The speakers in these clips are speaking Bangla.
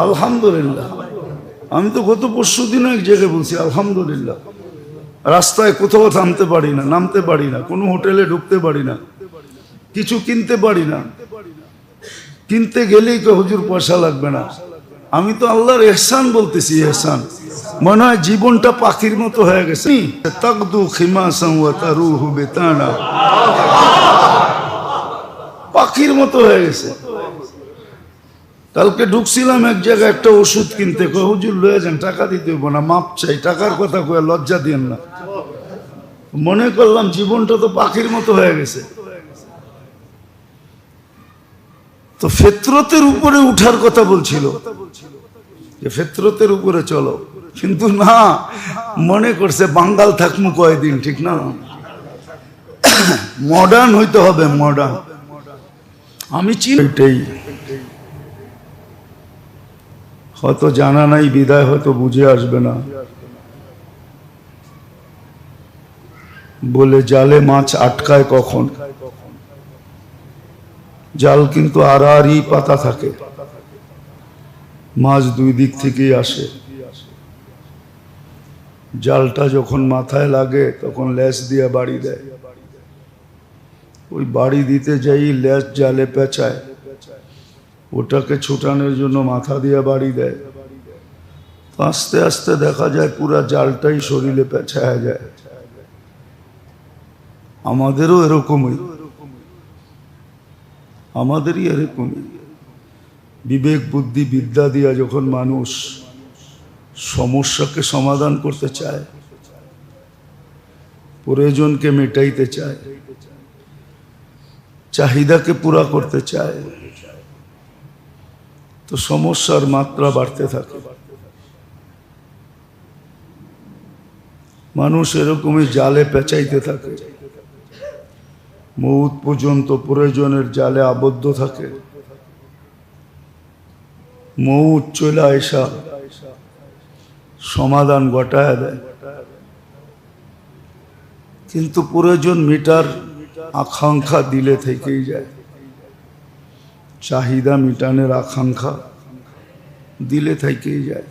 আলহামদুলিল্লাহ। আমি তো গত পরশু দিন এক জায়গায় বলছি আলহামদুলিল্লাহ। রাস্তায় কোথাও থামতে পারি না, নামতে পারি না, কোনো হোটেলে ঢুকতে পারি না, কিছু কিনতে পারি না। কিনতে গেলেই তো হুজুর পয়সা লাগবে না। আমি তো আল্লাহর ইহসান বলতেছি, ইহসান। মনে হয় জীবনটা পাখির মতো হয়ে গেছে। তাকদু খিমাসান ওয়া তারুহু বিতানা, পাখির মতো হয়ে গেছে। কালকে ঢুকছিলাম এক জায়গায় একটা ওষুধ কিনতে, কয় হুজুর লয়ে যান, টাকা দিতে হইব না, মাপ চাই। টাকার কথা কয়ে লজ্জা দিয়েন না। মনে করলাম জীবনটা তো পাখির মতো হয়ে গেছে। তো ফিতরতের উপরে উঠার কথা বলছিল, যে ফিতরতের উপরে চলো, কিন্তু না, মনে করছে বাঙ্গাল থাকমু কয়দিন, ঠিক না? মডার্ন হইতে হবে, মডার্ন। আমি চিনি এটাই, হয়তো জানা নাই বিদায়, হয়তো বুঝে আসবে না। বলে জালে মাছ আটকায় কখন? জাল কিন্তু আড়াআড়ি পাতা থাকে, মাছ দুই দিক থেকেই আসে। জালটা যখন মাথায় লাগে তখন লেজ দিয়ে বাড়ি দেয়। ওই বাড়ি দিতে যাই লেজ জালে পেঁচায়, ওটাকে ছুটানোর জন্য মাথা দিয়ে বাড়ি দেয়। আস্তে আস্তে দেখা যায় পুরা জালটাই শরীরে পেঁচায়া যায়। আমাদেরও এরকমই, আমাদেরই এরকমই। বিবেক বুদ্ধি বিদ্যা দিয়া যখন মানুষ সমস্যাকে সমাধান করতে চায়, প্রয়োজনকে মেটাইতে চায়, চাহিদাকে পুরা করতে চায়, তো সমস্যার মাত্রা বাড়তে থাকে। মানুষ এরকমই জালে পেঁচাইতে থাকে, মউত পর্যন্ত প্রয়োজনের জালে আবদ্ধ থাকে। মউত চলে আইসা সমাধান ঘটায় দেয়, কিন্তু প্রয়োজন মিটার আকাঙ্ক্ষা দিলে থেকেই যায়। চাহিদা মিটানের আকাঙ্ক্ষা দিলে থেকেই যায়।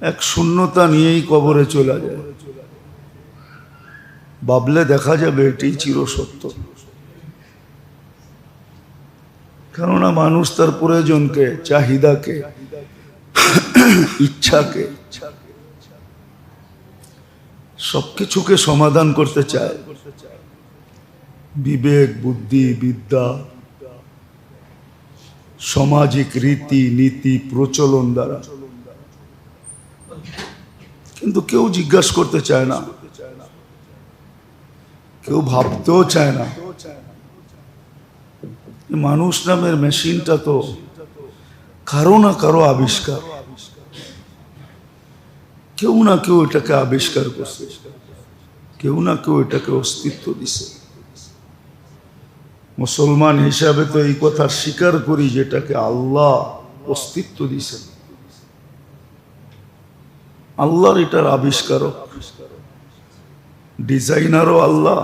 এক শূন্যতা নিয়েই কবরে চলে যায়। ভাবলে দেখা যাবে এটি চিরসত্য। কেননা মানুষ তার প্রয়োজনকে, চাহিদাকে, ইচ্ছাকে, সবকিছুকে সমাধান করতে চায় বিবেক বুদ্ধি বিদ্যা, সামাজিক রীতি নীতি প্রচলন দ্বারা। কিন্তু কেউ জিজ্ঞাসা করতে চায় না, কেউ ভাবতেও চায় না। মানুষ নামের মেশিনটা তো কারো না কারো আবিষ্কার, কেউ না কেউ এটাকে আবিষ্কার করছে, কেউ না কেউ এটাকে অস্তিত্ব দিছে। মুসলমান হিসাবে তো এই কথা স্বীকার করি যেটাকে আল্লাহ অস্তিত্ব দিছেন। আল্লাহর এটার আবিষ্কারক, ডিজাইনারও আল্লাহ,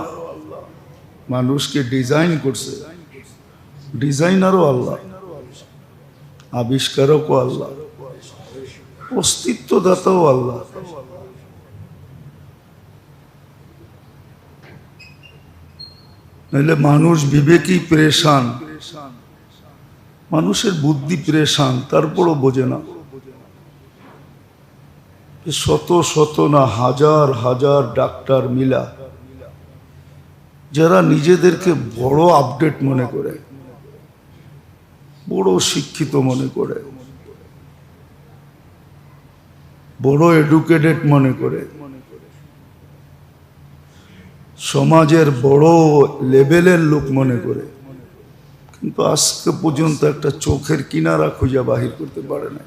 মানুষকে ডিজাইন করছে, ডিজাইনারও আল্লাহ, আবিষ্কারকও আল্লাহ, অস্তিত্বদাতাও আল্লাহ। নাহলে মানুষ বিবেকই পেরেশান, মানুষের বুদ্ধি পেরেশান, তারপরও বোঝে না। শত শত না হাজার হাজার ডাক্তার মিলা যারা নিজেদেরকে বড় আপডেট মনে করে, বড় শিক্ষিত মনে করে, বড় এডুকেটেড মনে করে, সমাজের বড় লেভেলের লোক মনে করে, কিন্তু আজকে পর্যন্ত একটা চোখের কিনারা খুঁজে বাহির করতে পারে না।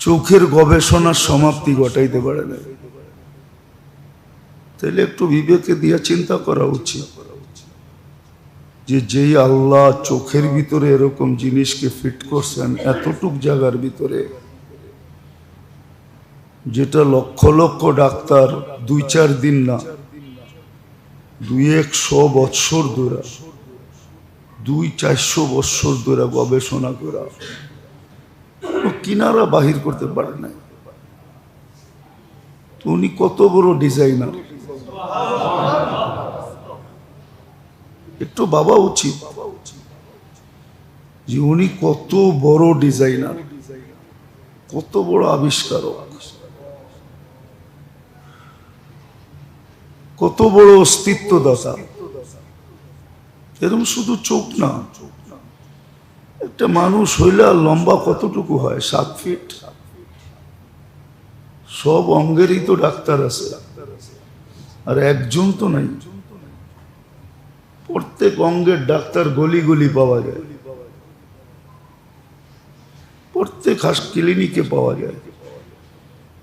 চোখের গবেষণার সমাপ্তি ঘটাইতে পারে না। তাহলে একটু বিবেকে দিয়া চিন্তা করা উচিত যে যেই আল্লাহ চোখের ভিতরে এরকম জিনিসকে ফিট করছেন, এতটুক জায়গার ভিতরে, যেটা লক্ষ লক্ষ ডাক্তার 2-4 দিন না 200 বৎসর ধরে 200-400 বছর ধরে গবেষণা করা কিনারা বাহির করতে পারে না। উনি কত বড় ডিজাইনার, একটু ভাবা উচিত যে উনি কত বড় ডিজাইনার, কত বড় আবিষ্কারক, কত বড় অস্তিত্বদাতা। এরকম শুধু চোখ না, একটা মানুষ হইলে লম্বা কতটুকু হয়? 7 ফিট। সব অঙ্গেরই তো ডাক্তার আছে, আর একজন তো নাই। প্রত্যেক অঙ্গের ডাক্তার গলি গলি পাওয়া যায়, প্রত্যেক ক্লিনিকে পাওয়া যায়,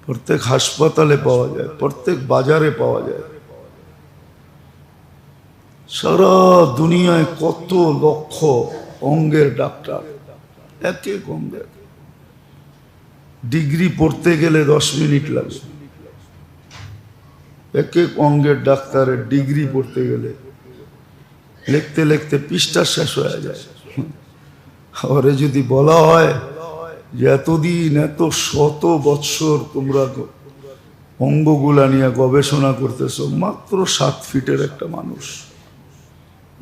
প্রত্যেক হাসপাতালে পাওয়া যায়, প্রত্যেক বাজারে পাওয়া যায়। সারা দুনিয়ায় কত লক্ষ অঙ্গের ডাক্তার, এক এক অঙ্গের। ডিগ্রি পড়তে গেলে 10 মিনিট লাগে, এক এক অঙ্গের ডাক্তারের ডিগ্রি পড়তে গেলে লিখতে লিখতে পৃষ্ঠা শেষ হয়ে যায়। ওরে যদি বলা হয় যে এতদিন, এত শত বৎসর তোমরা অঙ্গগুলা নিয়ে গবেষণা করতেছো, মাত্র 7 ফিটের একটা মানুষ,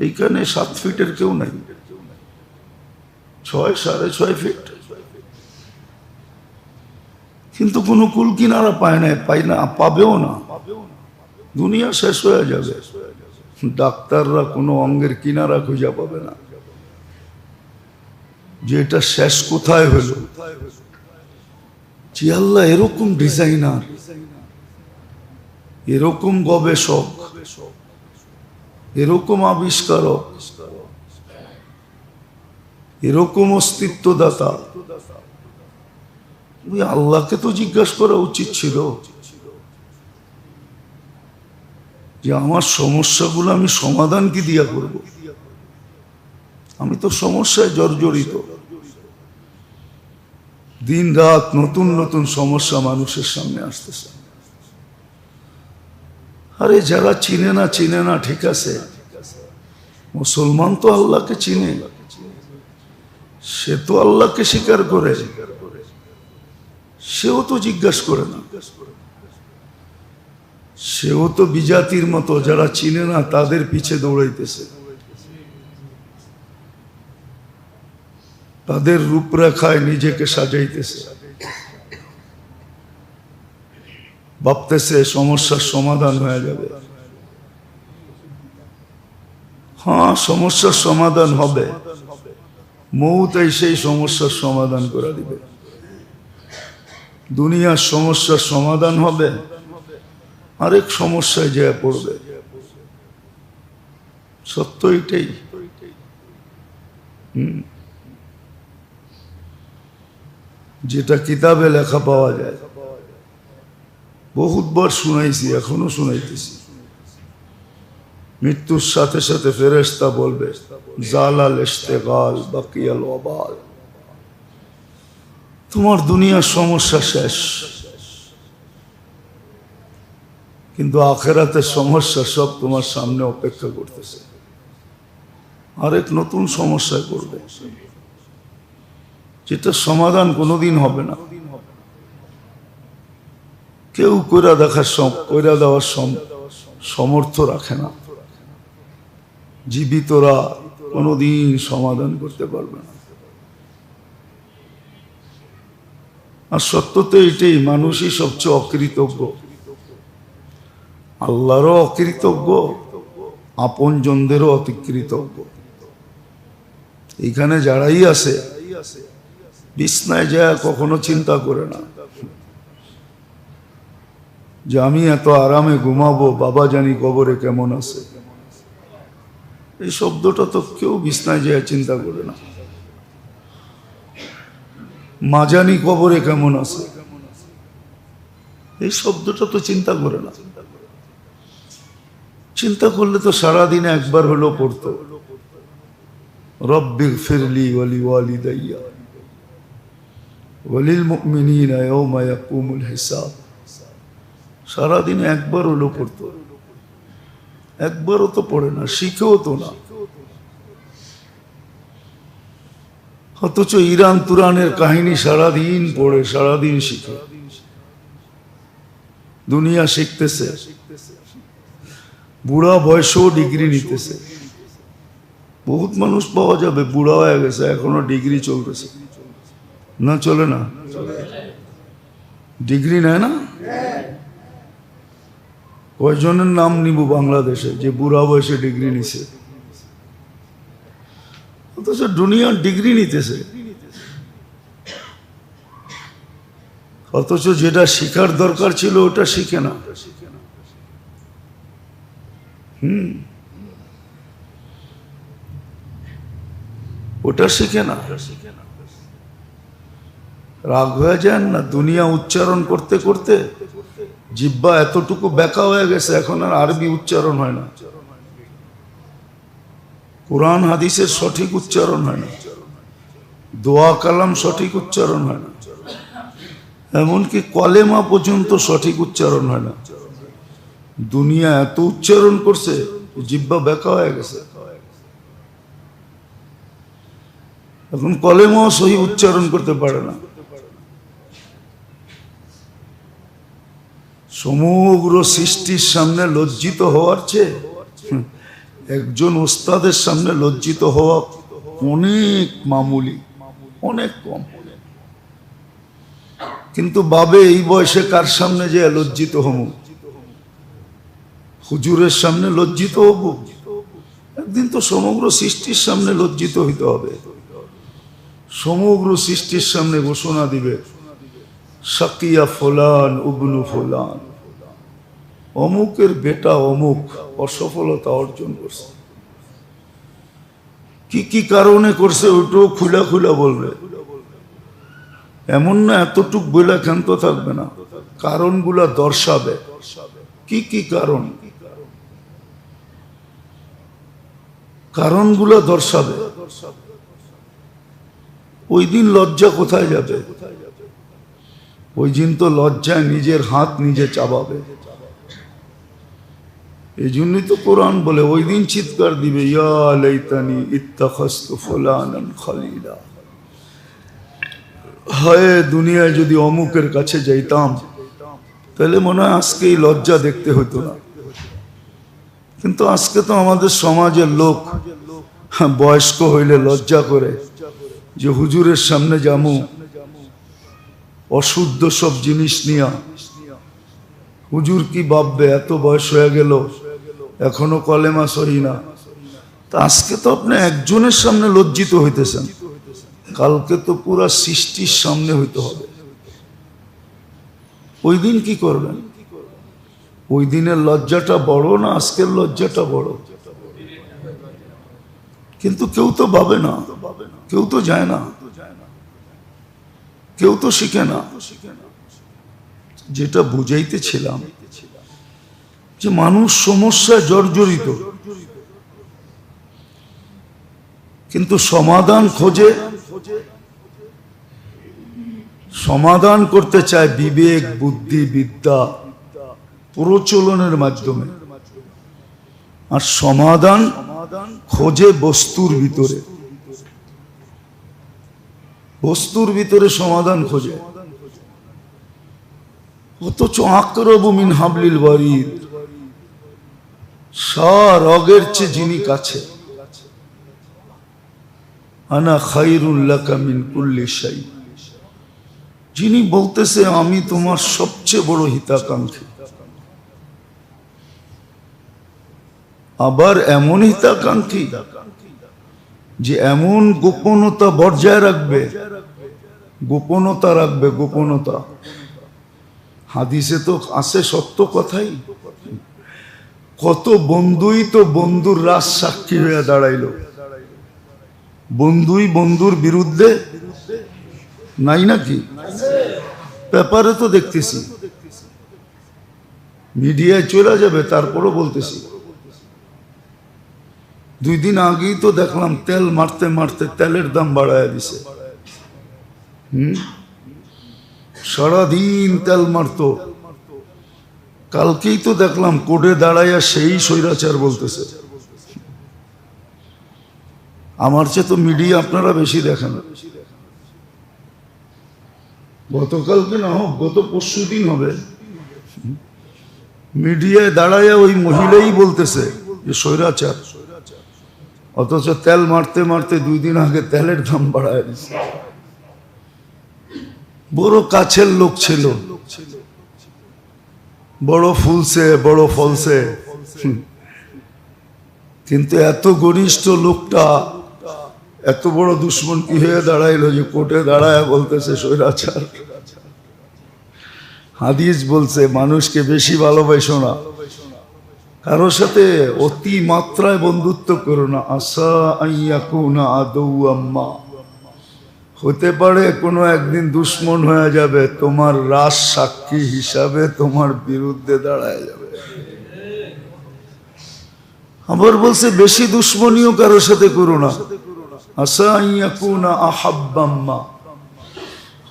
এইখানে 7 ফিটের কেউ নাই, 6-6.5 ফিট, কিন্তু কোনো কুল কিনারা পায় না, পাবেও না। দুনিয়া শেষ হয়ে যাবে, ডাক্তাররা কোনো অঙ্গের কিনারা খুঁজে পাবে না যে এটা শেষ কোথায় হলো। যে আল্লাহ এরকম ডিজাইনার, এরকম গবেষক, এরকম আবিষ্কারক, এরকম অস্তিত্বদাতা, আল্লাহকে তো জিজ্ঞাসা করা উচিত ছিল যে আমার সমস্যাগুলো আমি সমাধান কি দিয়া করব? আমি তো সমস্যায় জর্জরিত, দিন রাত নতুন নতুন সমস্যা মানুষের সামনে আসতেছে। আরে যারা চিনে না ঠিক আছে, মুসলমান তো আল্লাহকে চিনে, সে তো আল্লাহকে স্বীকার করে, সেও তো জিজ্ঞাসা করে না। সেও তো বিজাতির মতো যারা চিনে না তাদের পিছে দৌড়াইতেছে, তাদের রূপরেখায় নিজেকে সাজাইতেছে, ভাবতেছে সমস্যার সমাধান হয়ে যাবে। হ্যাঁ, সমস্যার সমাধান হবে, মৌত সেই সমস্যার সমাধান করে দিবে। দুনিয়ার সমস্যার সমাধান হবে, আরেক সমস্যায় যা পড়বে। সত্য এটাই। যেটা কিতাবে লেখা পাওয়া যায়, বহুতবার শুনাইছি, এখনো শুনাইতেছি। মৃত্যুর সাথে সাথে ফেরেশতা বলবে জালাল ইশতিগাল বাকিয়াল ওয়াবাল, তোমার দুনিয়ার সমস্যা শেষ, কিন্তু আখিরাতের সমস্যা সব তোমার সামনে অপেক্ষা করতেছে, আরেক নতুন সমস্যায় পড়বে, যেটা সমাধান কোনোদিন হবে না। কেউ কইরা দেওয়ার সমর্থ রাখে না, জীবিতরা কোনোদিন সমাধান করতে পারবে না। আর সত্য তো এটাই, মানুষই সবচেয়ে অকৃতজ্ঞ, আল্লাহরও অকৃতজ্ঞ, আপন জনদেরও অতিকৃতজ্ঞ। এইখানে যারাই আছে বিছনায় যায় কখনো চিন্তা করে না যে আমি এত আরামে ঘুমাবো, বাবা জানি কবরে কেমন আছে। এই শব্দটা তো কেউ বিছনায় যায় চিন্তা করে না। মা জানি কবরে কেমন আছে, এই শব্দটা তো চিন্তা করে না। চিন্তা করলে তো সারাদিনে একবার হলেও পড়তো রব্বিগফিরলি ওয়ালি ওয়ালিদাইয়া ওয়ালিল মুমিনিনা ইয়াওমা ইয়াকুমুল হিসাব। সারাদিনে একবার হলেও পড়তো, একবারও তো পড়ে না, শিখেও তো না। অথচ ইরান তুরানের কাহিনী সারাদিন পড়ে, সারাদিন শিখে, দুনিয়া শিখতেছে, বুড়া বয়সেও ডিগ্রি নিতেছে। বহুত মানুষ পাওয়া যাবে বুড়া হয়ে গেছে এখনো ডিগ্রি চলতেছে, না চলে না? ডিগ্রি নেয় না? কয়জনের নাম নিব বাংলাদেশে যে বুড়া বয়সে ডিগ্রি নিছে? অথচ দুনিয়ার ডিগ্রি নিতেছে, অথচ যেটা শিখার দরকার ছিল ওটা শিখে না। ওটা শিখে না। রাগ হয়ে যান না? দুনিয়া উচ্চারণ করতে করতে জিহ্বা এতটুকু বেঁকা হয়ে গেছে, এখন আর আরবি উচ্চারণ হয় না, কোরআন হাদিসের সঠিক উচ্চারণ হয় না, দোয়া কালাম সঠিক উচ্চারণ হয় না, এমনকি কলেমা পর্যন্ত সঠিক উচ্চারণ হয় না। দুনিয়া এত উচ্চারণ করছে, জিহ্বা বেঁকা হয়ে গেছে, এখন কলেমাও সহি উচ্চারণ করতে পারে না। সমগ্র সৃষ্টির সামনে লজ্জিত হওয়ার চেয়ে একজন ওস্তাদের সামনে লজ্জিত হওয়া অনেক মামুলি, অনেক কম। কিন্তু বাবে এই বয়সে কার সামনে যে লজ্জিত হব? হুজুরের সামনে লজ্জিত হব? একদিন তো সমগ্র সৃষ্টির সামনে লজ্জিত হইতে হবে। সমগ্র সৃষ্টির সামনে ঘোষণা দিবে, শাকিয়া ফুলান উবনু ফুলান, অমুকের বেটা অমুক অসফলতা অর্জন করছে। কি কি কারণে করছে ওইটাও খুলা খুলা বলবে। এমন না এতটুক বইলা ক্ষান্ত থাকবে না, কারণগুলা দর্শাবে। কি কি কারণ? কারণগুলা দর্শাবে। ওই দিন লজ্জা কোথায় যাবে? ওই দিন তো লজ্জায় নিজের হাত নিজে চাবাবে। এই জন্যই তো কোরআন বলে ওই দিন চিৎকার দিবে, ইয়া লাইতানি ইত্তাখাযতু ফুলানান খলিলা, হায় দুনিয়ায় যদি অমুকের কাছে যাইতাম তাহলে মনে হয় আজকে এই লজ্জা দেখতে হতো না। কিন্তু আজকে তো আমাদের সমাজের লোক বয়স্ক হইলে লজ্জা করে যে হুজুরের সামনে যামু, অশুদ্ধ সব জিনিস নিয়া। হুজুর কি ভাববে, এত বয়স হয়ে গেল এখনো কলেমা সহি না। তা আজকে তো আপনি একজনের সামনে লজ্জিত হইতেছেন, কালকে তো পুরা সৃষ্টির সামনে হইতে হবে। ওই দিন কি করবেন? ওই দিনের লজ্জাটা বড় না আজকের লজ্জাটা বড়? কিন্তু কেউ তো ভাবে না, কেউ তো যায় না, কেউ তো শিখে না। যেটা বুঝাইতেছিলাম যে মানুষ সমস্যায় জর্জরিত, কিন্তু সমাধান খোঁজে, সমাধান করতে চায় বিবেক বুদ্ধি বিদ্যা প্রচলনের মাধ্যমে, আর সমাধান খোঁজে বস্তুর ভিতরে। বস্তুর ভিতরে সমাধান খোঁজে। অথচ আকরাবু মিন হাবলিল ওয়ারিদ, রগের চেয়ে যিনি কাছে, আনা খায়রুল লাকা মিন কুল্লি শাই, যিনি বলতেছে আমি তোমার সবচেয়ে বড় হিতাকাঙ্ক্ষী। আবার এমন হিতাকাঙ্ক্ষী যে এমন গোপনতা বজায় রাখবে, গোপনতা রাখবে, গোপনতা। হাদিসে তো আছে সত্য কথাই। কত বন্ধুই তো বন্ধুর রাজ সাক্ষী হয়ে দাঁড়াইল, বন্ধুই বন্ধুর বিরুদ্ধে নাই নাকি? পেপারে তো দেখতেছি, মিডিয়ায় চলে যাবে, তারপরও বলতেছি। 2 দিন আগেই তো দেখলাম তেল মারতে মারতে তেলের দাম বাড়ায় দিছে। সারাদিন তেল মারতো, কালকেই তো দেখলাম কোর্টে দাঁড়াইয়া সেই স্বৈরাচার বলতেছে। আমার চেয়ে তো মিডিয়া আপনারা বেশি দেখেন। গতকালকে না হোক, গত পরশু দিন হবে, মিডিয়ায় দাঁড়ায় ওই মহিলাই বলতেছে যে স্বৈরাচার, অথচ তেল মারতে মারতে 2 দিন আগে তেলের দাম বাড়ায় দিচ্ছে। বড় কাছের লোক ছিল, বড় ফুলছে বড় ফলছে, কিন্তু এত ঘনিষ্ঠ লোকটা এত বড় দুশ্মন কি হয়ে দাঁড়াইলো যে কোর্টে দাঁড়ায় বলতেছে স্বৈরাচার। হাদিস বলছে মানুষকে বেশি ভালোবাসো না, কারোর সাথে অতি মাত্রায় বন্ধুত্ব করো না। আসা আইয়াকুনা আদৌ আম্মা, হতে পারে কোনো একদিন দুশ্মন হয়ে যাবে, তোমার রাজ সাক্ষী হিসাবে তোমার বিরুদ্ধে দাঁড়ায় যাবে। আবার বলছে বেশি দুশ্মনীও কারোর সাথে করো না। আসা আইয়াকুনা আহাব্বাম্মা,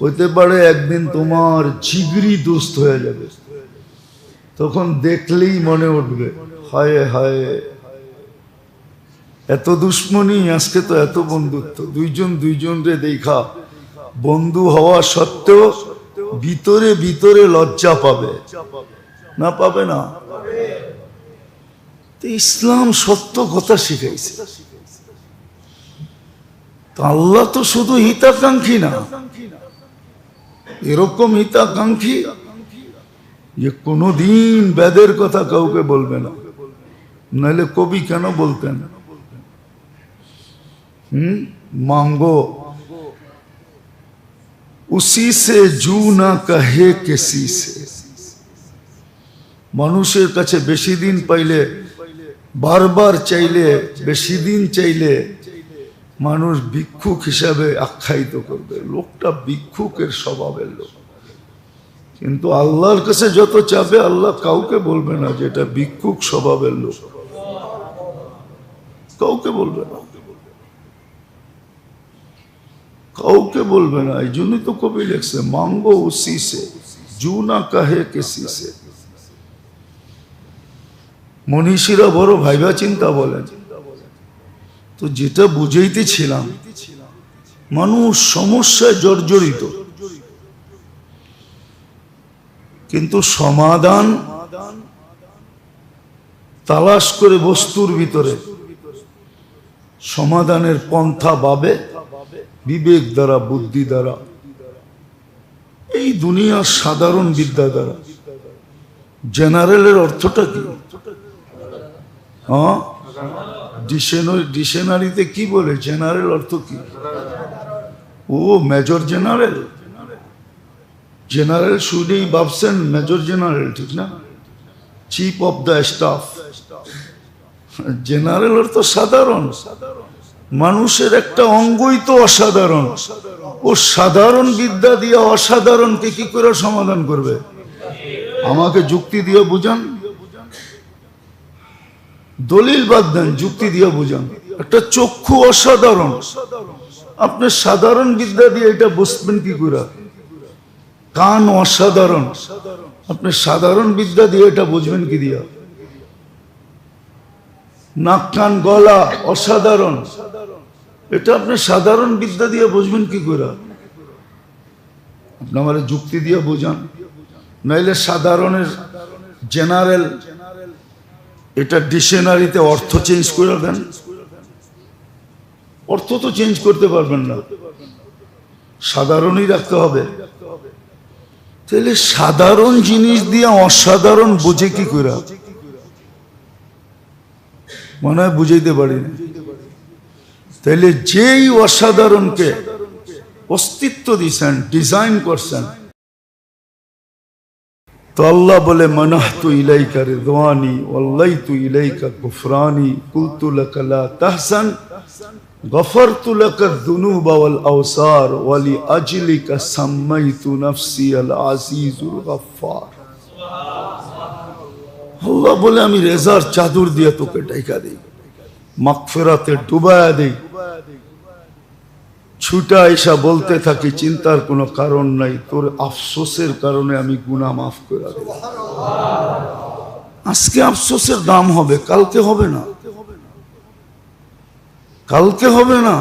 হতে পারে একদিন তোমার জিগরি দোস্ত হয়ে যাবে, তখন দেখলেই মনে উঠবে হায় হায় এত দুশ্মনী, আজকে তো এত বন্ধুত্ব। দুইজন দুইজনরে দেখা বন্ধু হওয়া সত্ত্বেও ভিতরে ভিতরে লজ্জা পাবে না? পাবে না? ইসলাম সত্য কথা শিখাইছে। তো আল্লাহ তো শুধু হিতাকাঙ্ক্ষী না, এরকম হিতাকাঙ্ক্ষী যে কোনদিন বেদের কথা কাউকে বলবে না। নাহলে কবি কেন বলতেন मांगो उसी से जू ना कहे किसी से। মানুষের কাছে বেশি দিন পাইলে, বারবার চাইলে, বেশি দিন চাইলে মানুষ ভিক্ষুক হিসাবে আখ্যায়িত করবে, লোকটা ভিক্ষুকের স্বভাবের লোক। কিন্তু আল্লাহর কাছে যত চাবে আল্লাহ কাউকে বলবে না যে এটা ভিক্ষুক স্বভাবের লোক, কাউকে বলবে না, কাউকে বলবে না। এই জন্যই তো কবি লিখছে মাঙ্গো উসি সে জু না কাহে কিসি সে। মনীষীরা বড় ভাইবা চিন্তা বলেন। তো যেটা বুঝাইতেছিলাম, মানুষ সমস্যায় জর্জরিত, কিন্তু সমাধান তালাশ করে বস্তুর ভিতরে সমাধানের পন্থা ভাবে বিবেক দ্বারা, বুদ্ধি দ্বারা, এই দুনিয়ার সাধারণ বিদ্যা দ্বারা। জেনারেলের অর্থটা কি? হ্যাঁ, ডিকশনারিতে কি বলে জেনারেল অর্থ কি? ও মেজর জেনারেল। জেনারেল শুনেই ভাবছেন মেজর জেনারেল, ঠিক না? Chief of the staff. General অর্থ সাধারণ, মানুষের একটা অঙ্গই তো অসাধারণ। ও সাধারণ বিদ্যা দিয়ে অসাধারণকে কি করে সমাধান করবে? আমাকে যুক্তি দিয়ে বুঝান, দলিল বাদ দেন, যুক্তি দিয়ে বুঝান। একটা চক্ষু অসাধারণ, আপনি সাধারণ বিদ্যা দিয়ে এটা বুঝবেন কি করে? কান অসাধারণ, আপনি সাধারণ বিদ্যা দিয়ে এটা বুঝবেন কি দিয়া? নাক কান গলা অসাধারণ, এটা আপনি সাধারণ বিদ্যা দিয়ে বুঝবেন কি করে? আপনি আমার যুক্তি দিয়ে বুঝান, নাইলে সাধারণের জেনারেল এটা ডিকশনারিতে অর্থ চেঞ্জ করে দেন। অর্থ তো চেঞ্জ করতে পারবেন না, সাধারণই রাখতে হবে। তাহলে সাধারণ জিনিস দিয়ে অসাধারণ বুঝে কি করে? মনে হয় বুঝাইতে পারি না। তাহলে যেই অসাধারণকে অস্তিত্ব দিয়েছেন, ডিজাইন করছেন, তো আল্লাহ বলে মানাহতু ইলাইকা রিদওয়ানি ওয়াল্লাইতু ইলাইকা গুফরানি কুলতু লাকা লা তাহজান গফরতু লাকা যুনুবা ওয়াল আওসার ওয়া লিআজলিকা সাম্মাইতু নাফসি আল আজিজুল গফফার। আল্লাহ বলে আমি রেজার চাদর দিয়ে তোকে ঢাকা দেই, মাগফিরাতে ডুবায়া দেই, ছুটা এসা বলতে থাকি চিন্তার কোনো কারণ নাই, তোর আফসোসের কারণে আমি গুনাহ মাফ করে দেব। আজকে আফসোসের দাম হবে, কালকে হবে না। কালকে হবে না।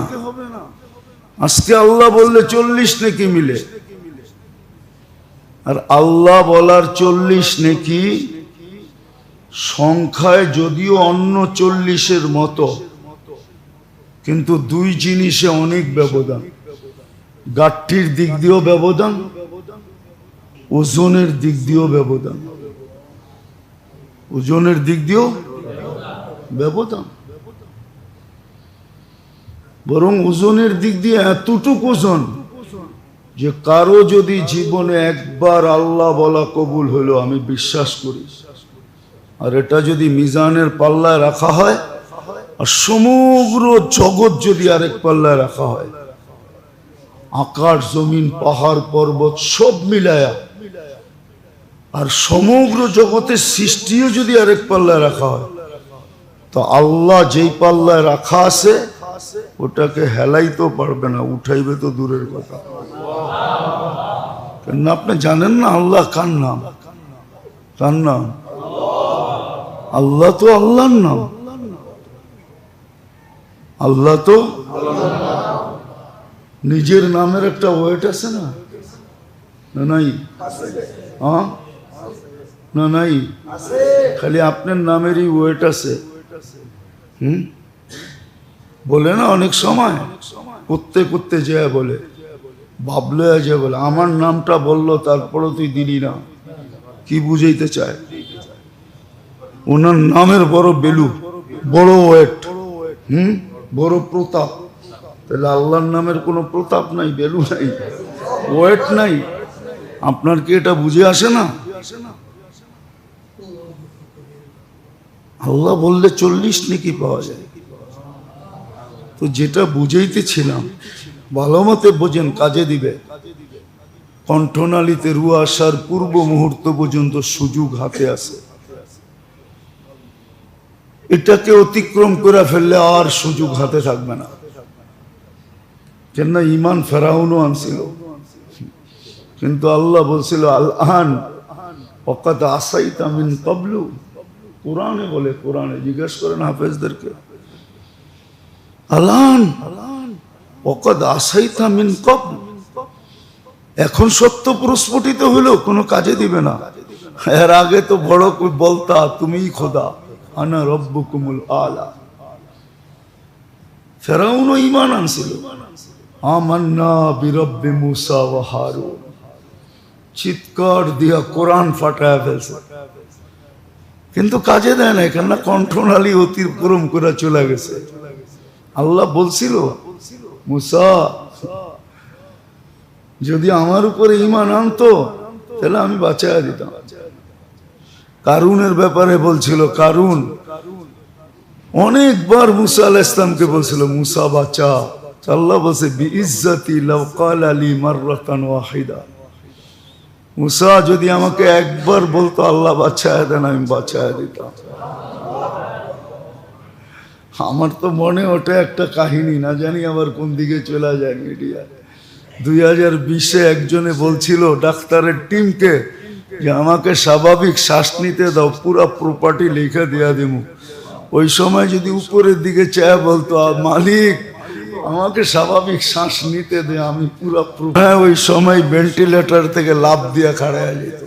আজকে আল্লাহ বললে 40 নেকি মিলে, আর আল্লাহ বলার 40 নেকি সংখ্যায় যদিও অন্য 40-এর মতো, কিন্তু দুই জিনিসে অনেক ব্যবধান। গাঠটির দিক দিয়েও ব্যবধান, ওজনের দিক দিয়েও ব্যবধান, ওজনের দিক দিয়েও ব্যবধান। বরং ওজনের দিক দিয়ে এতটুকু ওজন যে কারো যদি জীবনে একবার আল্লাহ বলা কবুল হলো, আমি বিশ্বাস করি, আর এটা যদি মিজানের পাল্লায় রাখা হয়, আর সমগ্র জগৎ যদি আরেক পাল্লায় রাখা হয়, আকাশ জমিন পাহাড় পর্বত সব মিলায়া, আর সমগ্র জগতের সৃষ্টিও যদি আরেক পাল্লায় রাখা হয়, তো আল্লাহ যেই পাল্লায় রাখা আছে ওটাকে হেলাইতেও পারবে না, উঠাইবে তো দূরের কথা। কেন আপনি জানেন না আল্লাহ কার নাম? কার নাম? আল্লাহ তো আল্লাহর নাম। আল্লাহ তো নিজের নামের একটা ওয়েট আছে না? নাই? হ্যাঁ না নাই? খালি আপনার নামেরই ওয়েট আছে। বলে না অনেক সময় করতে করতে যায় বলে, ভাবলে যে বলে আমার নামটা বললো তারপরে তুই দিলি না, কি বুঝাইতে চায়? ওনার নামের বড় বেলু, বড় ওয়েট, বড় প্রতাপ। তাহলে আল্লাহর নামের কোনো প্রতাপ নাই, বেলু নাই, ওয়েট নাই। আপনার কি এটা বুঝে আসে না? আল্লাহ বললে 40 নেকি পাওয়া যায়। তো যেটা বুঝাইতেছিলাম ভালো মতে বোঝেন, কাজে দিবে। কণ্ঠনালীতে রু আসার পূর্ব মুহূর্ত পর্যন্ত সুযোগ হাতে আছে, এটাকে অতিক্রম করে ফেললে আর সুযোগ হাতে থাকবে না। কেন ইমান ফেরাউনও আনছিল, কিন্তু আল্লাহ বলছিল আল আন ওয়াকাদ আসাইতা মিন ক্বাবলু। কোরআনে বলে, কোরআনে জিজ্ঞেস করেন হাফেজদেরকে, আলান ওয়াকাদ আসাইতা মিন ক্বাবলু, এখন সত্য প্রস্ফুটিত হলো, কোনো কাজে দিবে না। এর আগে তো বড় বলতা তুমিই খোদা, আনা রব্বুকুমুল আলা। ফেরাউনও ঈমান আনছিল, আমান্না বিরব্বি মুসা ওয়া হারুন, চিৎকার দিয়া কোরআন ফাটায় ফেলছে, কিন্তু কাজে দেয় না। কেন? কণ্ঠনালী অতিক্রম করে চলে গেছে। আল্লাহ বলছিল মুসা যদি আমার উপরে ঈমান আনতো তাহলে আমি বাঁচায়া দিতাম। কারুনের ব্যাপারে বলছিল, কারুন অনেকবার মুসা আলাইহিস সালামকে বলছিল মুসা বাঁচা। আল্লাহ বলছে বিইজ্জতি লাউ ক্বালা লি মাররাতান ওয়াহিদা, মুসা যদি আমাকে একবার বলতো আল্লাহ বাঁচায়া দেন, আমি বাঁচায়া দিতাম। আমার তো মনে ওঠে একটা কাহিনী, না জানি আবার কোন দিকে চলে যায় মিডিয়া। 2020-এ একজনে বলছিল ডাক্তারের টিমকে যে আমাকে স্বাভাবিক শ্বাস নিতে দাও, পুরা প্রপার্টি লিখে দেয়া দিব। ওই সময় যদি উপরের দিকে চেয়ে বলতো মালিক আমাকে স্বাভাবিক শ্বাস নিতে দে, আমি পুরা, হ্যাঁ ওই সময় ভেন্টিলেটর থেকে লাফ দিয়ে খাড়ায় যেত।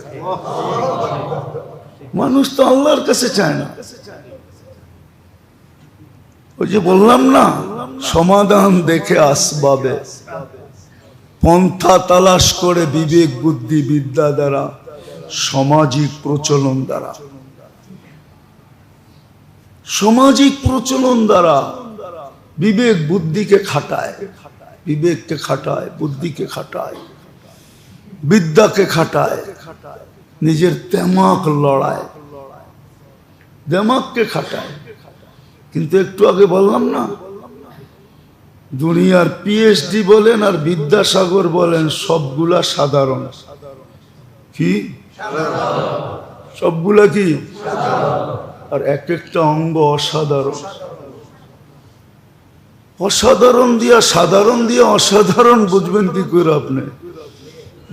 মানুষ তো আল্লাহর কাছে চায় না। ওই যে বললাম না, সমাধান দেখে আসবাবে, পন্থা তালাশ করে বিবেক বুদ্ধি বিদ্যা দ্বারা, সামাজিক প্রচলন দ্বারা, সামাজিক প্রচলন দ্বারা বিবেক বুদ্ধিকে খাটায়, বিবেককে খাটায়, বুদ্ধিকে খাটায়, বিদ্যাকে খাটায়, নিজের দেমাক লড়ায়, দেমাককে খাটায়। কিন্তু একটু আগে বললাম না, দুনিয়ার পিএইচডি বলেন আর বিদ্যাসাগর বলেন, সবগুলা সাধারণ। কি সবগুলা? কি? আর এক একটা অঙ্গ অসাধারণ। অসাধারণ দিয়া সাধারণ দিয়া অসাধারণ বুঝবেন কি করে আপনি?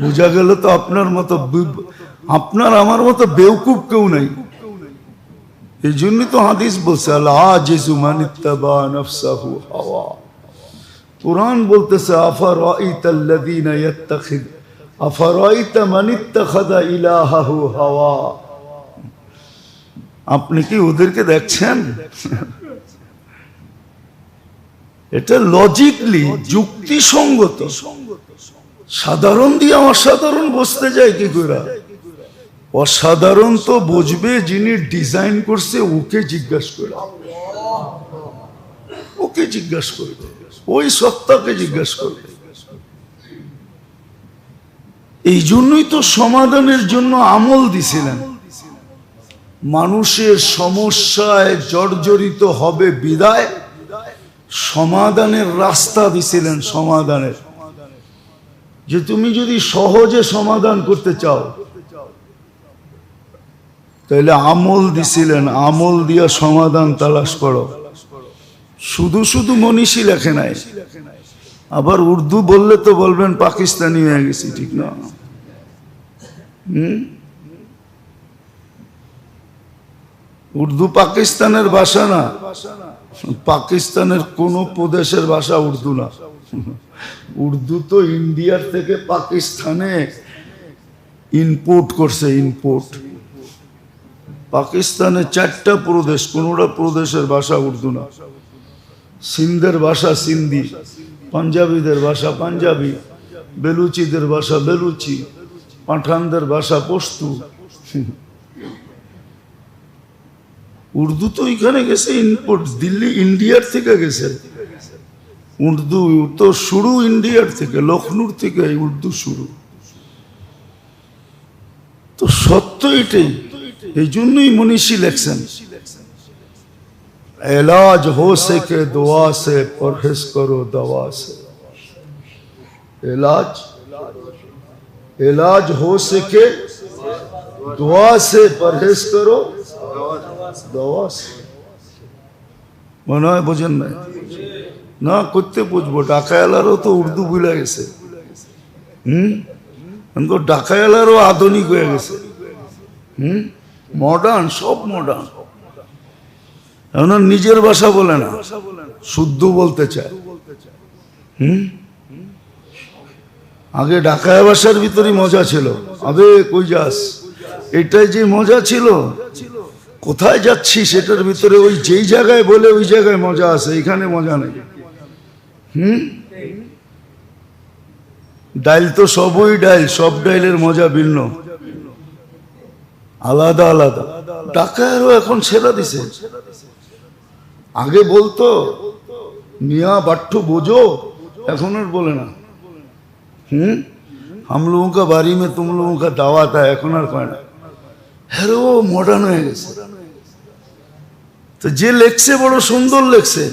বুঝা গেল তো আপনার মতো, আপনার আমার মতো বেউকুফ কেউ নাই। এই জন্যই তো হাদিস বলছে আল আজিজু মান ইত্তাবা নাফসাহু হাওয়া। কুরআন বলতেছে আফারাইতাল্লাযীনা ইয়াত্তাখিদ আফারাইতা মান ইত্তাখাযা ইলাহাহু হাওয়া। আপনি কি ওদেরকে দেখছেন? এটা লজিকলি যুক্তিসঙ্গত। সাধারণ দিয়ে অসাধারণ বুঝতে যায় কি করে? অসাধারণ তো বুঝবে যিনি ডিজাইন করছে, ওকে জিজ্ঞাসা করে, ওকে জিজ্ঞাসা করবে, ওই সত্তাকে জিজ্ঞাসা করবে। এই জন্যই তো সমাধানের জন্য আমল দিছিলেন। মানুষের সমস্যায় জর্জরিত হবে বিদায় সমাধানের রাস্তা দিছিলেন। সমাধানের যে তুমি যদি সহজে সমাধান করতে চাও তাহলে আমল দিছিলেন, আমল দিয়া সমাধান তালাশ করো। শুধু শুধু মনীষী লেখে নাই। আবার উর্দু বললে তো বলবেন পাকিস্তানি হয়ে গেছি, ঠিক না? উর্দু পাকিস্তানের ভাষা না, পাকিস্তানের কোন প্রদেশের ভাষা উর্দু না। উর্দু তো ইন্ডিয়ার থেকে পাকিস্তানে ইনপোর্ট করছে, ইনপোর্ট। পাকিস্তানে 4টা প্রদেশ, কোনটা প্রদেশের ভাষা উর্দু না। সিন্ধের ভাষা সিন্ধি, পাঞ্জাবিদের ভাষা পাঞ্জাবি, বেলুচিদের ভাষা বেলুচি, পাঠানদের ভাষা পশতু। উর্দু তো এখানে গেছে ইনপুট, দিল্লি ইন্ডিয়ার থেকে গেছে। উর্দু তো শুরু ইন্ডিয়ার থেকে, লখনৌর থেকে উর্দু শুরু। তো সত্য এটাই। এই জন্যই মনীষী লেখছেন এলাজ হো সকে দোয়া সে পরহেজ করো দওয়া সে। এলাজ এলাজ হো সকে দোয়া সে পরহেজ করো দওয়া সে। মনে হয় বোঝেন না? না করতে বুঝবো। ঢাকায়ালারও তো উর্দু ভুলে গেছে। তো ঢাকায়ালারও আধুনিক হয়ে গেছে। মডার্ন, সব মডার্ন। এখন নিজের ভাষা বলে না, শুদ্ধ বলতে চায়। আগে ঢাকায় ভাষার ভিতরে মজা ছিল। আবে কই যাস, এটাই যে মজা ছিল। কোথায় যাচ্ছি সেটার ভিতরে ওই যেই জায়গায় বলে ওই জায়গায় মজা আছে, এখানে মজা নেই। ডাইল তো সবই ডাইল, সব ডাইলের মজা ভিন্ন, আলাদা আলাদা। ঢাকায়ও এখন ছেড়া দিছে। আগে বলতো মিয়া বাট্টু বোঝো, এখন আর বলে না। हम लोगों का बारी में तुम लोगों का दावत है, এখন আর কয় না। হ্যাঁ ও মডার্ন হয়ে গেছে। তো যে লেখছে বড় সুন্দর লেখছে,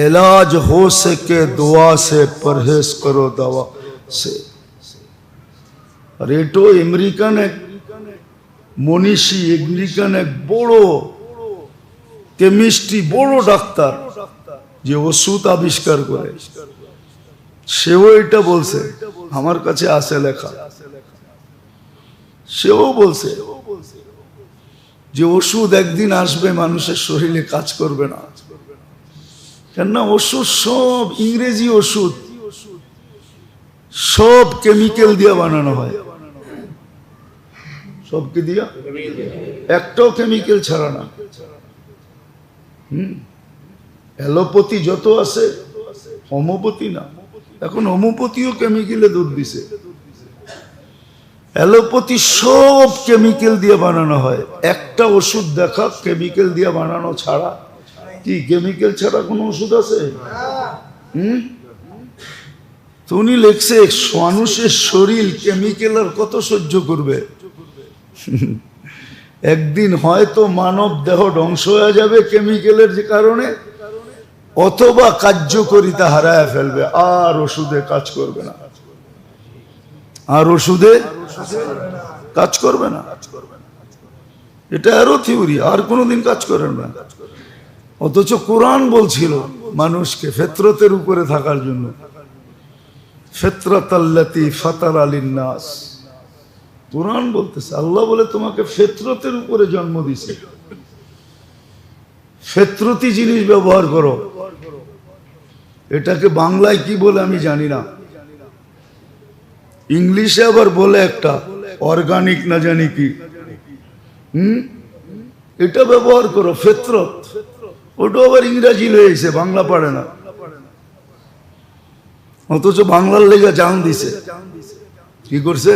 এলাজ হো সকে দোয়া সে পরহেজ করো দওয়া সে। আর এটো আমেরিকান এক মনীষী, আমেরিকান এক বড় কেমিস্ট্রি, বড় ডাক্তার, যে ওষুধ আবিষ্কার করে, সেও এটা বলছে। আমার কাছে আছে লেখা। সেও বলছে যে ওষুধ একদিন আসবে মানুষের শরীরে কাজ করবে না। কেননা ওষুধ সব ইংরেজি ওষুধ, সব কেমিক্যাল দিয়ে বানানো হয়। সব কি দিয়া? একটাও কেমিক্যাল ছাড়া না। অ্যালোপ্যাথি যত আছে, হোমিওপ্যাথি না। এখন হোমিওপ্যাথিও কেমিক্যালে দুধ দিছে। অ্যালোপ্যাথি সব কেমিক্যাল দিয়ে বানানো হয়। একটা ওষুধ দেখা কেমিক্যাল দিয়ে বানানো ছাড়া। কি কেমিক্যাল ছাড়া কোনো ওষুধ আছে? তো উনি লেখছে মানুষের শরীর কেমিক্যাল আর কত সহ্য করবে? একদিন হয়তো মানব দেহ ধ্বংস হয়ে যাবে কেমিক্যালের কারণে, অথবা কার্যকারিতা হারায় ফেলবে, আর ওষুধে কাজ করবে না। আর ওষুধে কাজ করবে না। এটা আরো থিওরি, আর কোনোদিন কাজ করেন না। অথচ কোরআন বলছিল মানুষকে ফিতরতের উপরে থাকার জন্য। ফিতরাতাল্লাতী ফাতারা লিন-নাস। কোরআন বলতেছে, আল্লাহ বলে তোমাকে ফিতরতের উপরে জন্ম দিয়েছে। ফেতরতি জিনিস ব্যবহার করো। এটাকে বাংলায় কি বলে আমি জানি না, ইংলিশে আবার বলে একটা অর্গানিক না জানি কি। এটা ব্যবহার করো ফেতরত। ওটা আবার ইংরাজি লয়েছে, বাংলা পারে না, অথচ বাংলার লেগে জান দিছে। কি করছে?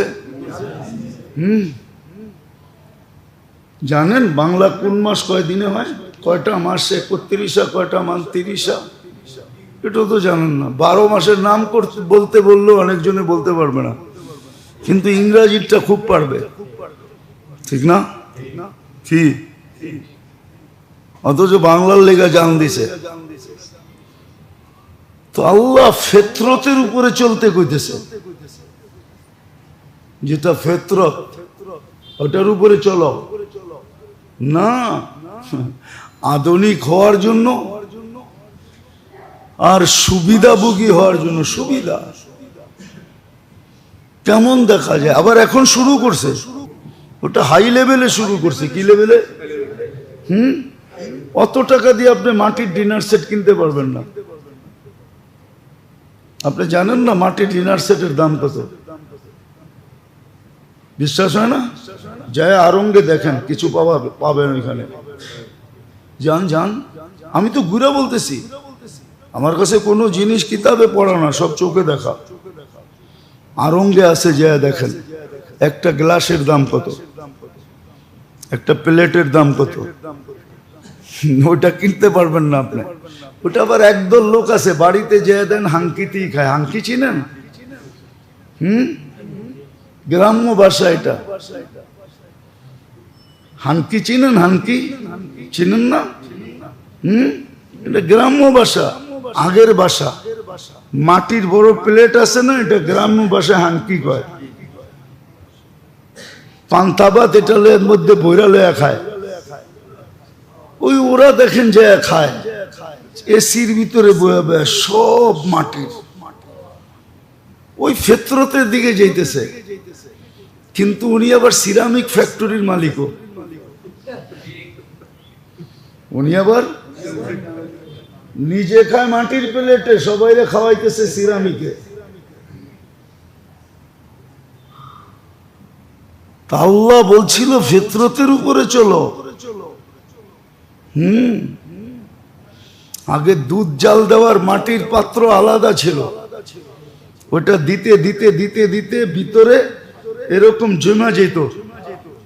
জানেন বাংলা কোন মাস কয় দিনে হয়, কয়টা মাসে 31, কয়টা মাস 30? এটা তো জানেন না। 12 মাসের নাম করতে বলতে বললেও অনেকজনে বলতে পারবে না, কিন্তু ইংরাজিটা খুব পারবে, ঠিক না? কি? অথচ বাংলার লেগা জান দিছে। তো আল্লাহ ফেতরতের উপরে চলতে কইতেছে, যেটা ফেতরত ওটার উপরে চলো না। আধুনিক হওয়ার জন্য আর সুবিধাভোগী হওয়ার জন্য। সুবিধা কেমন দেখা যায়, আবার এখন শুরু করছে, ওটা হাই লেভেলে শুরু করছে। কি লেভেলে? অত টাকা দিয়ে আপনি মাটির ডিনার সেট কিনতে পারবেন না। আপনি জানেন না মাটির ডিনার সেটের দাম কত? বিশ্বাস হয় না? যায় আরঙ্গে দেখেন, কিছু পাবেন ওইখানে। যান যান, আমি তো ঘুরে বলতেছি, আমার কাছে কোনো জিনিস কিতাবে পড়া না, সব চোখে দেখা। আরঙ্গে আছে, যায় দেখেন একটা গ্লাসের দাম কত, একটা প্লেটের দাম কত। ওটা কিনতে পারবেন না আপনি। ওটা আবার একদল লোক আছে বাড়িতে যেয়ে দেন, হাঙ্কিতেই খায়। হাঙ্কি চিনেন? গ্রাম্য ভাষা এটা। হাঙ্কি চিনেন? হাঙ্কি চিনেন না? এটা গ্রাম্য ভাষা, আগের ভাষা। মাটির বড় প্লেট আছে না, এটা গ্রাম্য ভাষায় হাঙ্কি কয়। পান্তাবাত এটা এর মধ্যে বইরা লয়া খায়। ওই ওরা দেখেন যে খায় এসির ভিতরে বয়া বয়া, সব মাটির। ওই ফেতরতের দিকে যাইতেছে, কিন্তু উনি আবার সিরামিক ফ্যাক্টরির মালিকও। উনি আবার নিজে খায় মাটির প্লেটে, সবাইরে খাওয়াইতেছে সিরামিকে। তা আল্লাহ বলছিল ফিতরতের উপরে চলো। আগে দুধ জাল দেওয়ার মাটির পাত্র আলাদা ছিল, ওটা দিতে দিতে দিতে দিতে ভিতরে এরকম জমা যেত।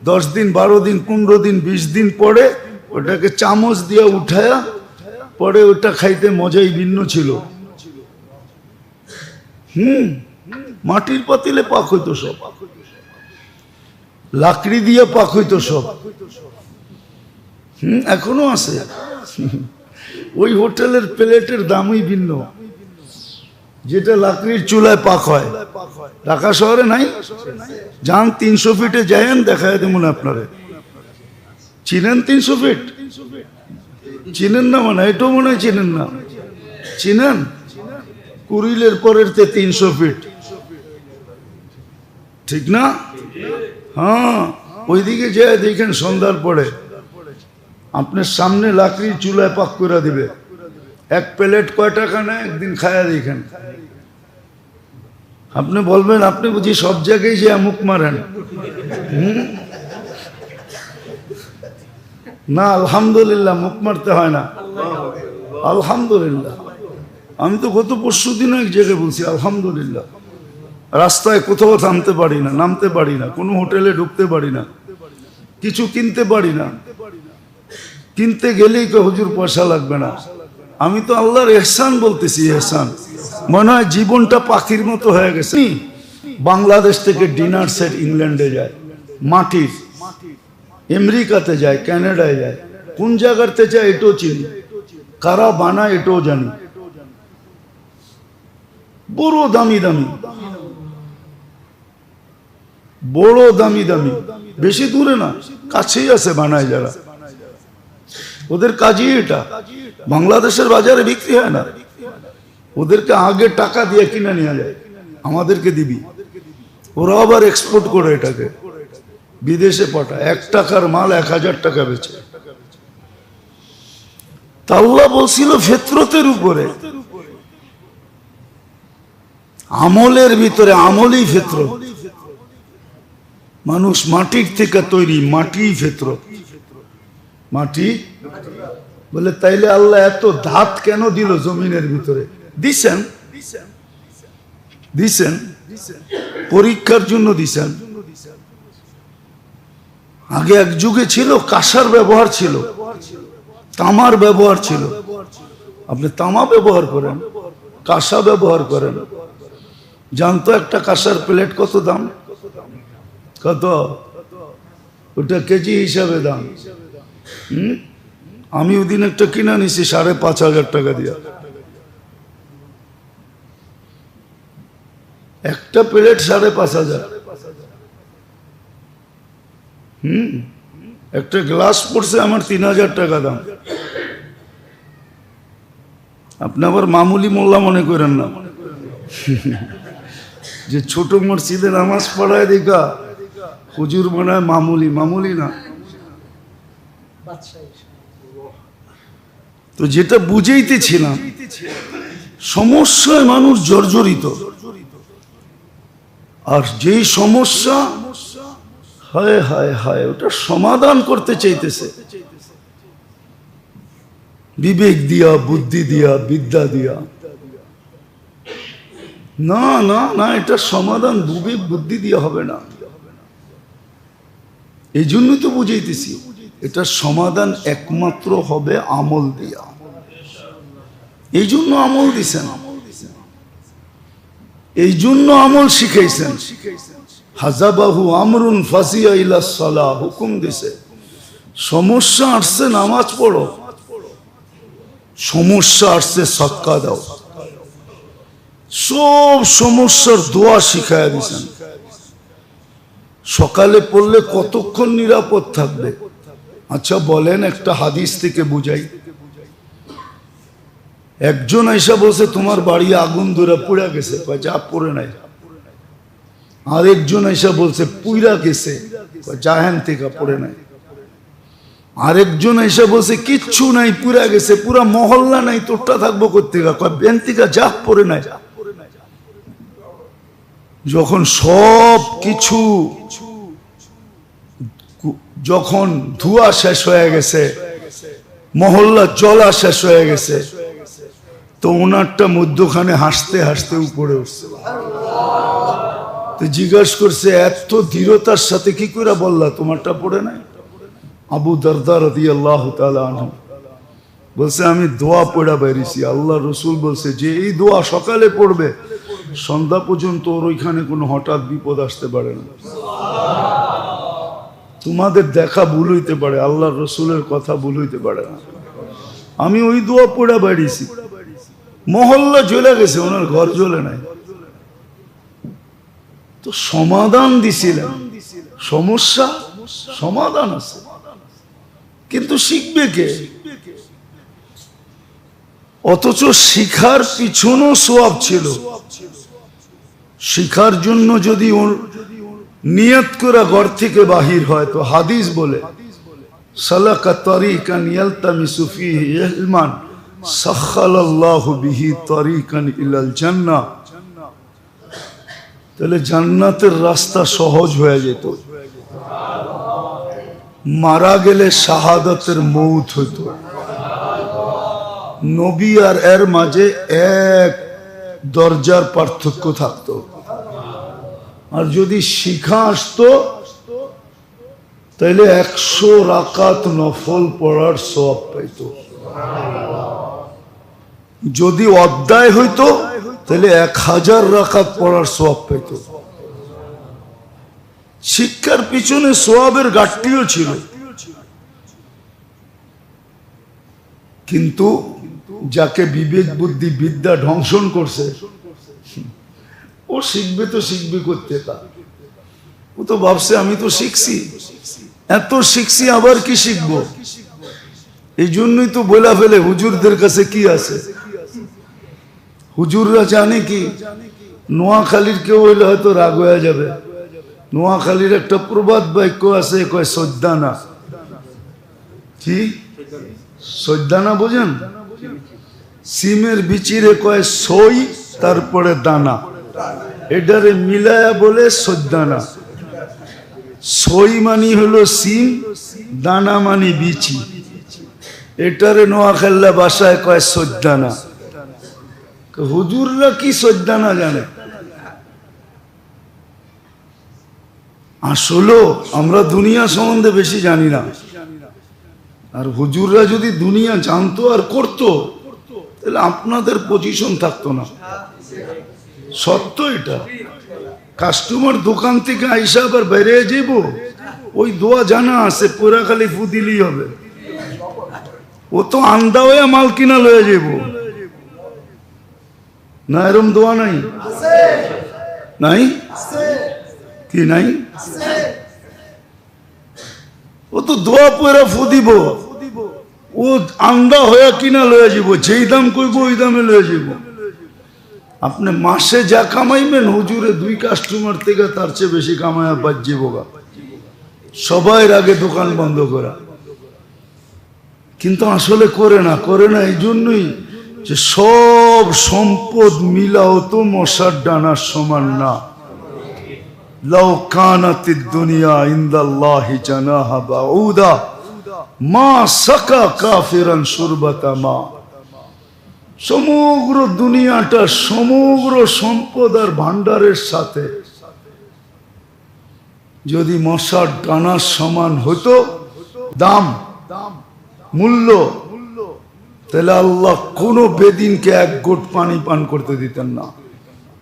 10 দিন 12 দিন 15 দিন 20 দিন পরে ওটাকে চামচ দিয়ে উঠায়া পরে ওটা খাইতে মজাই ভিন্ন ছিল। মাটির পাতিলে পাক হইতো সব, লাকড়ি দিয়ে পাক হইতো সব। এখনো আছে। ওই হোটেলের প্লেটের দামই ভিন্ন, যেটা লাকড়ির চুলায় পাক হয়। ঢাকা শহরে নাই, যান 300 ফিটে যায়েন, দেখায় দেবেন আপনারে। চিনেন 300 ফিট? চিনেন না মানে এটাও মনে হয় চিনেন না। চিনেন? কুড়িলের পরের 300 ফিট, ঠিক না? হ্যাঁ, ওইদিকে যায় দেখেন সন্ধ্যার পরে আপনার সামনে লাকড়ির চুলায় পাক করে দিবে। এক প্লেট কয় টাকা নেয় একদিন খায়া দেখেন। আপনি বলবেন আপনি বুঝি সব জায়গায় যে মুখ মারেন। না, আলহামদুলিল্লাহ, মুখ মারতে হয় না। আলহামদুলিল্লাহ। আমি তো গত পরশুদিন এক জায়গায় বলছি আলহামদুলিল্লাহ। রাস্তায় কোথাও থামতে পারি না, নামতে পারি না, কোনো হোটেলে ঢুকতে পারি না, কিছু কিনতে পারি না। কিনতে গেলেই তো হুজুর পয়সা লাগবে না। আমি তো আল্লাহর ইহসান বলতেছি, ইহসান। মনে হয় জীবনটা পাখির মতো হয়ে গেছে। বাংলাদেশ থেকে ডিনার সেট ইংল্যান্ডে যায়, মাটির। আমেরিকাতে যায়, কানাডায় যায়, কোন জায়গাতে যায় এটাও চিনি, কারা বানায় এটাও জানি। বড় দামি দামি, বড় দামি দামি, বেশি দূরে না, কাছেই আছে বানায় যারা। ওদের কাজই এটা। বাংলাদেশের বাজারে বিক্রি হয় না, ওদেরকে আগে টাকা দিয়ে কিনে নেওয়া যায়, আমাদেরকে দিবি। ওরা আবার এক্সপোর্ট করে এটাকে বিদেশে পাঠায়। 1 টাকার মাল 1000 টাকা বেচে। তা আল্লাহ বলছিল ফিতরতের উপরে, আমলের ভিতরে, আমলই ফিতরত। মানুষ মাটির থেকে তৈরি, মাটি ফিতরত, মাটি। বলে তাইলে আল্লাহ এত ধাত কেন দিল জমিনের ভিতরে? দিছেন, দিছেন পরীক্ষার জন্য দিছেন। আগে এক যুগে ছিল কাঁসার ব্যবহার ছিল, তামার ব্যবহার ছিল। আপনি তামা ব্যবহার করেন, কাঁসা ব্যবহার করেন। জানতো একটা কাঁসার প্লেট কত দাম? কত? ওটা কেজি হিসাবে দাম। আমি ওদিন একটা কিনা নিছি 5,500 টাকা দিয়া। একটা প্লেট 5,500। একটা গ্লাস পড়ছে আমার 3,000 টাকা দাম। আপনি আবার মামুলি মোল্লা মনে করেন না যে ছোট মসজিদে নামাজ পড়ায় দেখা হুজুর মনে হয় মামুলি। মামুলি না। তো যেটা বুঝাইতেছিলাম, সমস্যায় মানুষ জর্জরিত, আর যেই সমস্যা হায় হায় হায় ওটা সমাধান করতে চাইতেছে বিবেক দিয়া, বুদ্ধি দিয়া, বিদ্যা দিয়া। না না না, এটা সমাধান বিবেক বুদ্ধি দিয়া হবে না। এই জন্যই তো বুঝাইতেছি, এটা সমাধান একমাত্র হবে আমল দিয়া। এই জন্য আমল দিছেন, এই জন্য আমল শিখাইছেন। হাজাবাহু আমরুন ফাসিয়া ইলা সালাহ, হুকুম দিছে। সমস্যা আসছে নামাজ পড়ো, সমস্যা আসছে সদকা দাও। সব সমস্যার দোয়া শিখাইয়া দিছেন। সকালে পড়লে কতক্ষণ নিরাপদ থাকবে? আচ্ছা বলেন, একটা হাদিস থেকে বুঝাই। একজন আইসা বলছে তোমার বাড়ি আগুন ধরে পুড়া গেছে, যা পড়ে নাই। আরেকজন আইসা বলছে পুইরা গেছে, জাহেন থেকে পড়ে নাই। আরেকজন আইসা বলছে কিচ্ছু নাই, পুরা গেছে, পুরা মহল্লা নাই, তোরটা থাকবো কোথেকে? বেন্তিকা যা পড়ে নাই। যখন সব কিছু, যখন ধোঁয়া শেষ হয়ে গেছে, মহল্লা জ্বলা শেষ হয়ে গেছে, তো ওনারটা মধ্যখানে হাসতে হাসতে উপরে উঠছে। তো জিজ্ঞাসা করছে এত দৃঢ়তার সাথে কি করে বললা তোমারটা পড়ে নাই? আবু দারদা রাদিয়াল্লাহু তাআলা আনহু বলছে আমি দোয়া পড়া বেরিয়েছি। আল্লাহ রসুল বলছে যে এই দোয়া সকালে পড়বে, সন্ধ্যা পর্যন্ত ওর ওইখানে কোনো হঠাৎ বিপদ আসতে পারে না। তোমাদের দেখা ভুল হইতে পারে, আল্লাহ রসুলের কথা ভুল হইতে পারে না। আমি ওই দোয়া পড়া বেরিয়েছি, মহল্লা জ্বলে গেছে, ওনার ঘর জ্বলে নাই। তো সমাধান দিছিলেন, সমস্যা সমাধান আছে, কিন্তু শিখবে কে? অথচ শিখার পিছনও সওয়াব ছিল। শিখার জন্য যদি নিয়ত করে ঘর থেকে বাহির হয়, তো হাদিস বলে সালাকা তারিকান ইয়ালতামিসু ফিহি ইলমান সাখালাল্লাহু বিহি তারিকান ইলাল জান্নাহ। তাহলে জান্নাতের রাস্তা সহজ হয়ে যেত। মারা গেলে শাহাদাতের মৌত হতো। নবী আর এর মাঝে এক দরজার পার্থক্য থাকতো। আর যদি শিখা আসতো তাহলে 100 রাকাত নফল পড়ার সওয়াব পাইত। যদি অধ্যায় হইতো তাহলে 1000 রাকাত পড়ার সওয়াব পাইত। শিক্ষার পিছনে সওয়াবের ঘাটতিও ছিল, কিন্তু যাকে বিবেক বুদ্ধি বিদ্যা ধ্বংসন করছে, ও শিখবে তো শিখবে করতে, ও তো ভাবছে আমি তো শিখছি, এত শিখছি আবার কি শিখবো। এই জন্যই তো বলা ফেলে হুজুরদের কাছে কি আছে। হুজুররা জানে কি, নোয়াখালীর কেউ হইলে হয়তো রাগ হয়ে যাবে। নোয়াখালীর একটা প্রবাদ বাক্য আছে, কয় শ্রদ্ধা না, কি সৈদানা বোঝেন? সিমের বিচিরে কয় সই, তারপরে দানা, এটারে মিলায়া বলে সৈদানা। সই মানি হলো সিম, দানা মানি বিচি, এটারে নোয়াখাল্লা ভাষায় কয় সৈদানা। হুজুররা কি সৈদানা জানে? আসলে আমরা দুনিয়া সম্বন্ধে বেশি জানি না, আর হুজুররা যদি দুনিয়া জানতো আর করতো তাহলে আপনাদের পজিশন থাকতো না। সত্য এটা। কাস্টমার দোকান থেকে আইসা আবার বাইরে যাইব, ওই দোয়া জানা আছে, পুরা খালি ফু দিলেই হবে। ও তো আন্দা হয়ে মাল কিনা লয়ে যাইব না, এরম দোয়া নাই? নাই কি নাই? ও তো দোয়া পুরা ফু দিব, ও আন্দা হয়ে কিনা লয়ে যাব, যেই দাম কইব ওই দামে লয়ে যাব। আপনি মাসে যা কামাইবেন হুজুরে 2 কাস্টমার থেকে তার চেয়ে বেশি কামায়া বাজ্যে বোগা, সবাই আগে দোকান বন্ধ করা। কিন্তু আসলে করে না এই জন্যই যে সব সম্পদ মিলাও তো মশার ডানার সমান না। লাউ কানাতিদ দুনিয়া ইনদাল্লাহি জানাহা বাউদা মা সাকা কাফিরান শুরবাতা মা। সমগ্র দুনিয়াটা সমগ্র সম্পদ আর ভান্ডারের সাথে যদি মশার ডানার সমান হতো দাম মূল্য, তাহলে আল্লাহ কোন বেদিনকে 1 ঘট পানি পান করতে দিতেন না,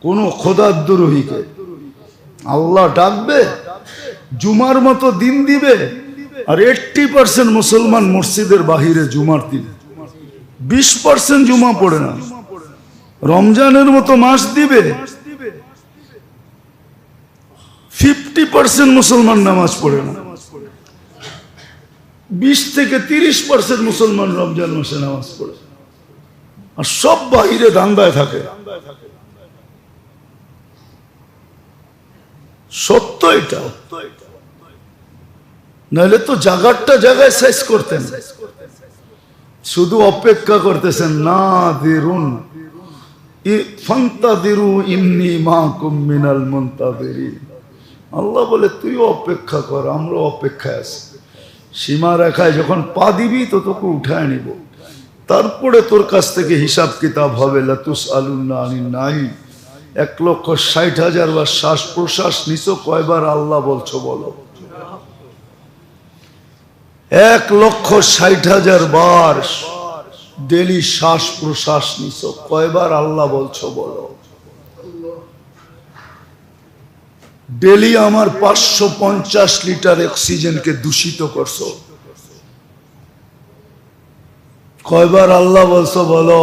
কোন খোদাদ্রোহীকে। আল্লাহ ডাকবে, জুমার মতো দিন দিবে, আর 80% মুসলমান মসজিদের বাহিরে জুমার দিন, 20% জুমা পড়ে না। রমজানের মতো মাস দিবে, 50% মুসলমান নামাজ পড়ে না। 20 থেকে 30% মুসলমান রমজান মাসে নামাজ পড়ে, আর সব বাহিরে ধান্দায় থাকে। সত্য এটা। নাহলে তো জায়গায় শেষ করতেন। শুধু অপেক্ষা করতেছেন, না দিরুন ফান্তাদিরু ইন্নী মাকুম মিনাল মুনতাদিরিন। আল্লাহ বলে তুই অপেক্ষা কর, আমরা অপেক্ষায় আছি। সীমা রেখায় যখন পা দিবি তো তোকে উঠায় নিব, তারপরে তোর কাছ থেকে হিসাব কিতাব হবে। লাতুসআলুন্না আনিন নাঈম। 1,60,000 বার শ্বাস প্রশ্বাস নিছো, কয়বার আল্লাহ বলছো বলো? 1,60,000 বার ডেলি শ্বাস প্রশ্বাস নিছো, কয়বার আল্লাহ বলছো বলো? ডেলি আমার 550 লিটার অক্সিজেনকে দূষিত করছো, কয়বার আল্লাহ বলছো বলো?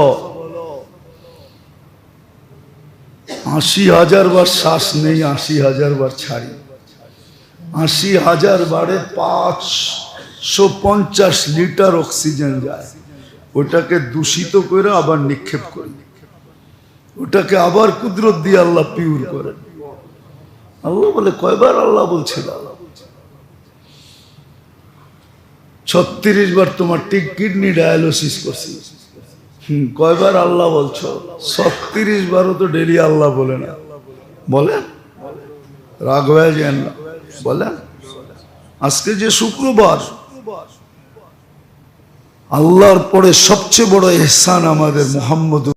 80,000 বার শ্বাস নেই, 80,000 বার ছাড়ি। 80,000 বারে 550 লিটার অক্সিজেন যায়, ওটাকে দূষিত করে আবার নিক্ষেপ করি, ওটাকে আবার কুদরত দিয়ে আল্লাহ পিউর করেন। আল্লাহ বলে কয়বার আল্লাহ বলছিল? 36 বার তোমার কিডনি ডায়ালিসিস করছি, কয়বার আল্লাহ বলছো? 36 বারও তো ডেলি আল্লাহ বলে না। বলেন, রাগ হয়ে যান না, বলেন। আজকে যে শুক্রবার, আল্লাহর পরে সবচেয়ে বড় ইহসান আমাদের মুহাম্মদ